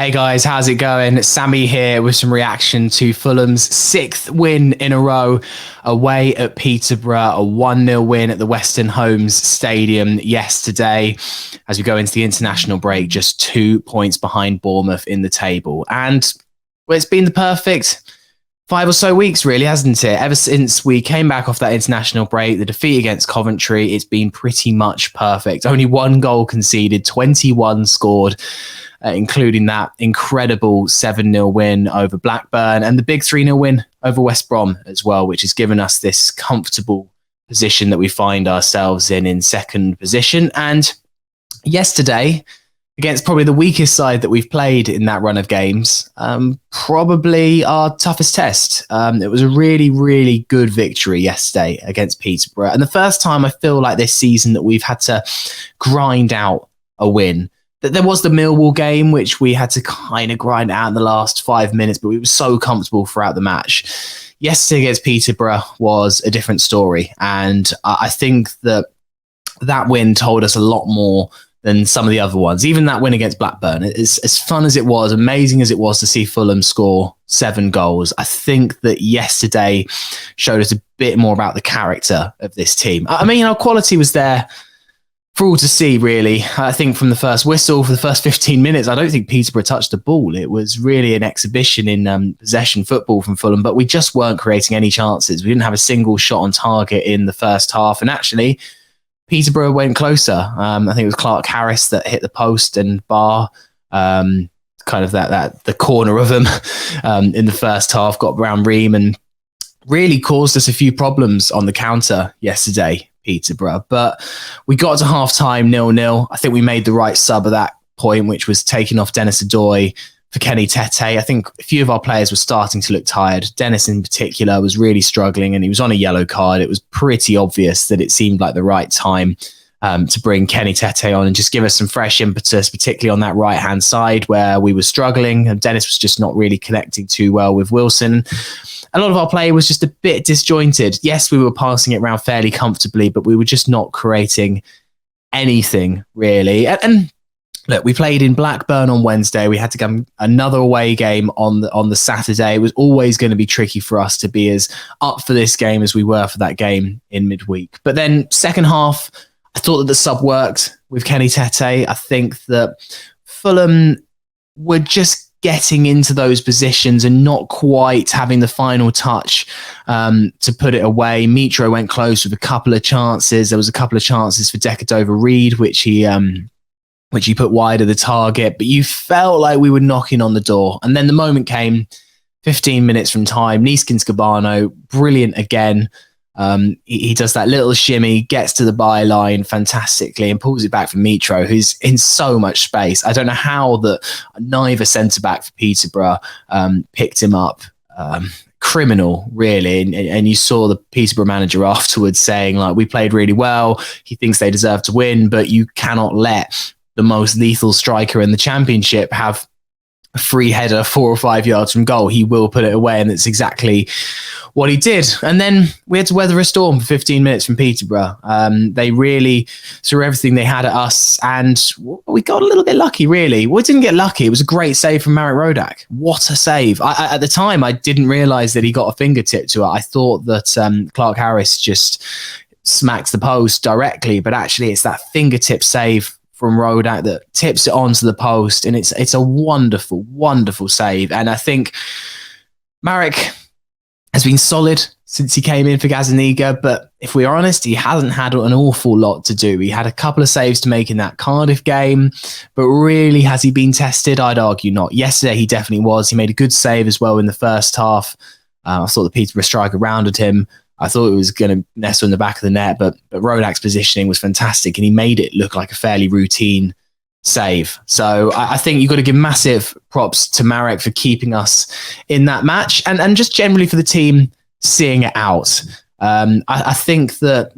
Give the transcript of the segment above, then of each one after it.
Hey guys, how's it going? Sammy here with some reaction to Fulham's 6th win in a row away at Peterborough, a 1-0 win at the Western Homes Stadium yesterday as we go into the international break, just 2 points behind Bournemouth in the table. And well, it's been the perfect 5 or so weeks, really, hasn't it? Ever since we came back off that international break, the defeat against Coventry, it's been pretty much perfect. Only 1 goal conceded, 21 scored, including that incredible 7-0 win over Blackburn and the big 3-0 win over West Brom as well, which has given us this comfortable position that we find ourselves in second position. And yesterday, against probably the weakest side that we've played in that run of games, probably our toughest test. It was a really, really good victory yesterday against Peterborough. And the first time I feel like this season that we've had to grind out a win. There was the Millwall game, which we had to kind of grind out in the last 5 minutes, but we were so comfortable throughout the match. Yesterday against Peterborough was a different story. And I think that win told us a lot more than some of the other ones. Even that win against Blackburn, as fun as it was, amazing as it was to see Fulham score 7 goals, I think that yesterday showed us a bit more about the character of this team. I mean, our quality was there for all to see, really. I think from the first whistle, for the first 15 minutes, I don't think Peterborough touched the ball. It was really an exhibition in possession football from Fulham, but we just weren't creating any chances. We didn't have a single shot on target in the first half. And actually, Peterborough went closer. I think it was Clark Harris that hit the post and bar, kind of the corner of him in the first half, got around Ream and really caused us a few problems on the counter yesterday, Peterborough. But we got to half-time 0-0. I think we made the right sub at that point, which was taking off Dennis Adoy for Kenny Tete. I think a few of our players were starting to look tired. Dennis in particular was really struggling and he was on a yellow card. It was pretty obvious that it seemed like the right time to bring Kenny Tete on and just give us some fresh impetus, particularly on that right-hand side where we were struggling and Dennis was just not really connecting too well with Wilson. A lot of our play was just a bit disjointed. Yes, we were passing it around fairly comfortably, but we were just not creating anything really. And look, we played in Blackburn on Wednesday. We had to go another away game on the Saturday. It was always going to be tricky for us to be as up for this game as we were for that game in midweek. But then second half, I thought that the sub worked with Kenny Tete. I think that Fulham were just getting into those positions and not quite having the final touch to put it away. Mitro went close with a couple of chances. There was a couple of chances for Decadova-Reid, which he put wide of the target, but you felt like we were knocking on the door. And then the moment came, 15 minutes from time, Neeskens-Gabano, brilliant again. He does that little shimmy, gets to the byline fantastically and pulls it back for Mitro, who's in so much space. I don't know how that neither centre-back for Peterborough picked him up. Criminal, really. And you saw the Peterborough manager afterwards saying, like, we played really well. He thinks they deserve to win, but you cannot let the most lethal striker in the championship have a free header 4 or 5 yards from goal. He will put it away, and that's exactly what he did. And then we had to weather a storm for 15 minutes from Peterborough. They really threw everything they had at us, and we got a little bit lucky, really. We didn't get lucky. It was a great save from Marek Rodak. What a save. At the time, I didn't realise that he got a fingertip to it. I thought that Clark Harris just smacks the post directly, but actually it's that fingertip save from Rodak that tips it onto the post, and it's a wonderful, wonderful save. And I think Marek has been solid since he came in for Gazzaniga, but if we are honest, he hasn't had an awful lot to do. He had a couple of saves to make in that Cardiff game, but really, has he been tested? I'd argue not. Yesterday, he definitely was. He made a good save as well in the first half. I thought the Peterborough striker rounded him. I thought it was going to nestle in the back of the net, but Rodak's positioning was fantastic and he made it look like a fairly routine save. So I think you've got to give massive props to Marek for keeping us in that match and just generally for the team seeing it out. I think that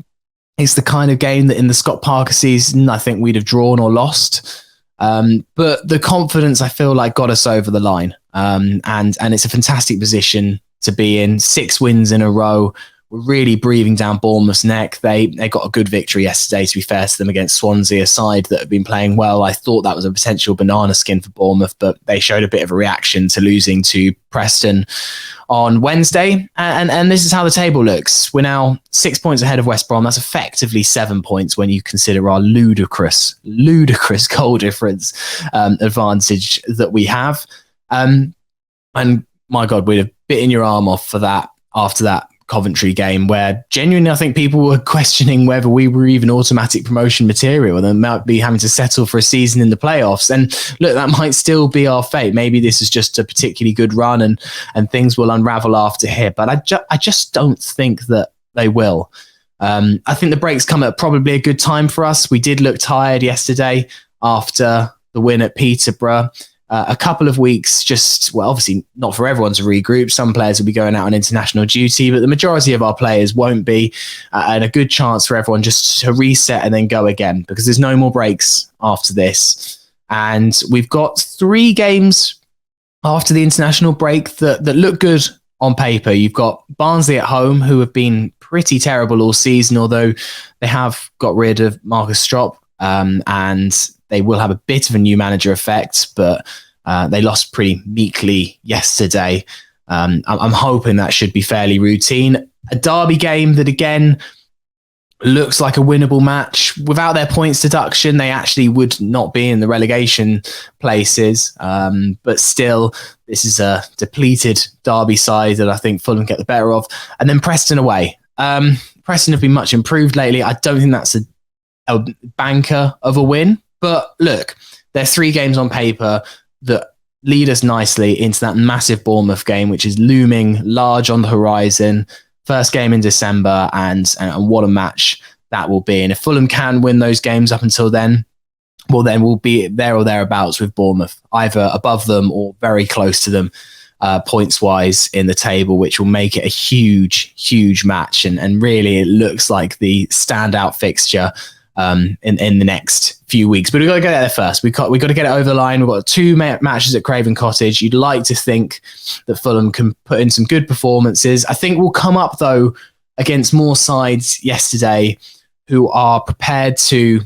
it's the kind of game that in the Scott Parker season, I think we'd have drawn or lost. But the confidence, I feel like, got us over the line. And it's a fantastic position to be in. 6 wins in a row. were really breathing down Bournemouth's neck. They got a good victory yesterday, to be fair to them, against Swansea, a side that had been playing well. I thought that was a potential banana skin for Bournemouth, but they showed a bit of a reaction to losing to Preston on Wednesday. And this is how the table looks. We're now 6 points ahead of West Brom. That's effectively 7 points when you consider our ludicrous goal difference advantage that we have. And my God, we'd have bitten your arm off for that after that Coventry game, where genuinely I think people were questioning whether we were even automatic promotion material and then might be having to settle for a season in the playoffs. And look, that might still be our fate. Maybe this is just a particularly good run and things will unravel after here. But I just don't think that they will. I think the breaks come at probably a good time for us. We did look tired yesterday after the win at Peterborough. A couple of weeks, obviously not for everyone to regroup. Some players will be going out on international duty, but the majority of our players won't be. And a good chance for everyone just to reset and then go again, because there's no more breaks after this. And we've got 3 games after the international break that look good on paper. You've got Barnsley at home, who have been pretty terrible all season, although they have got rid of Marcus Stropp, and they will have a bit of a new manager effect, but they lost pretty meekly yesterday. I'm hoping that should be fairly routine. A derby game that, again, looks like a winnable match. Without their points deduction, they actually would not be in the relegation places. But still, this is a depleted derby side that I think Fulham get the better of. And then Preston away. Preston have been much improved lately. I don't think that's a banker of a win. But look, there's 3 games on paper that lead us nicely into that massive Bournemouth game, which is looming large on the horizon. First game in December, and what a match that will be. And if Fulham can win those games up until then, well, then we'll be there or thereabouts with Bournemouth, either above them or very close to them points-wise in the table, which will make it a huge match. And really, it looks like the standout fixture in the next few weeks. But we've got to get there first. We've got to get it over the line. We've got 2 matches at Craven Cottage. You'd like to think that Fulham can put in some good performances. I think we'll come up, though, against more sides yesterday who are prepared to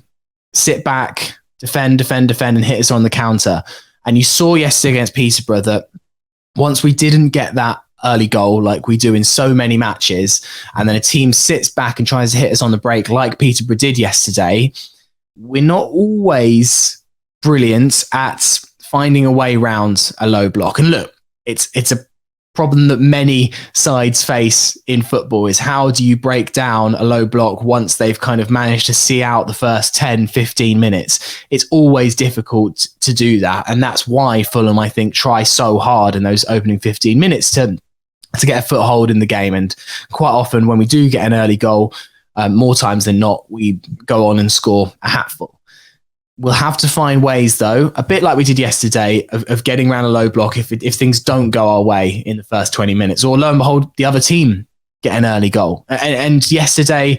sit back, defend, and hit us on the counter. And you saw yesterday against Peterborough that once we didn't get that early goal like we do in so many matches, and then a team sits back and tries to hit us on the break like Peterborough did yesterday, we're not always brilliant at finding a way around a low block. And look, it's a problem that many sides face in football, is how do you break down a low block once they've kind of managed to see out the first 10, 15 minutes? It's always difficult to do that. And that's why Fulham, I think, try so hard in those opening 15 minutes to get a foothold in the game. And quite often when we do get an early goal, more times than not, we go on and score a hatful. We'll have to find ways, though, a bit like we did yesterday, of getting around a low block if things don't go our way in the first 20 minutes, or lo and behold, the other team get an early goal. And yesterday,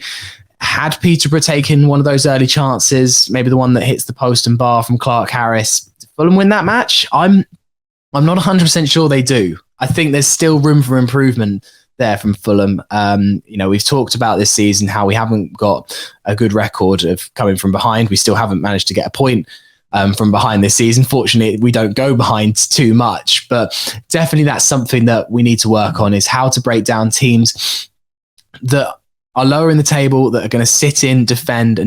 had Peterborough taken one of those early chances, maybe the one that hits the post and bar from Clark Harris, did Fulham win that match? I'm not 100% sure they do. I think there's still room for improvement there from Fulham. We've talked about this season how we haven't got a good record of coming from behind. We still haven't managed to get a point from behind this season. Fortunately, we don't go behind too much, but definitely that's something that we need to work on, is how to break down teams that are lower in the table, that are going to sit in, defend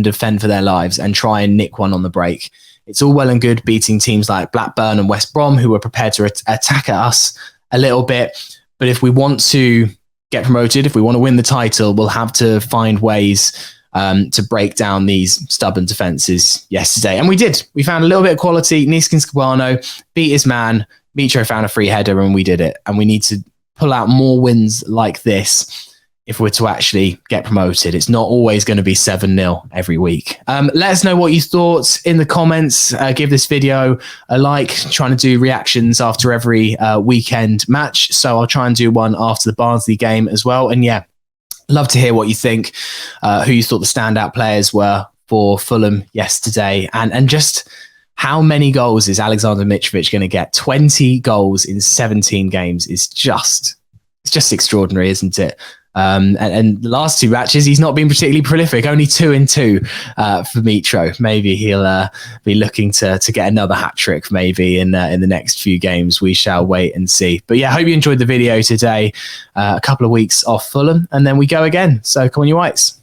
for their lives and try and nick one on the break. It's all well and good beating teams like Blackburn and West Brom, who are prepared to attack at us a little bit. But if we want to get promoted, if we want to win the title, we'll have to find ways to break down these stubborn defences yesterday. And we did. We found a little bit of quality. Niskin Skubano beat his man. Mitro found a free header and we did it. And we need to pull out more wins like this if we're to actually get promoted. It's not always going to be 7-0 every week. Let us know what you thought in the comments. Give this video a like. Trying to do reactions after every weekend match. So I'll try and do one after the Barnsley game as well. And yeah, love to hear what you think, who you thought the standout players were for Fulham yesterday. And just how many goals is Alexander Mitrovic going to get? 20 goals in 17 games is just extraordinary, isn't it? And the last two matches, he's not been particularly prolific. Only 2-2 for Mitro. Maybe he'll be looking to get another hat trick. Maybe in the next few games. We shall wait and see. But yeah, I hope you enjoyed the video today. A couple of weeks off Fulham, and then we go again. So come on, you Whites.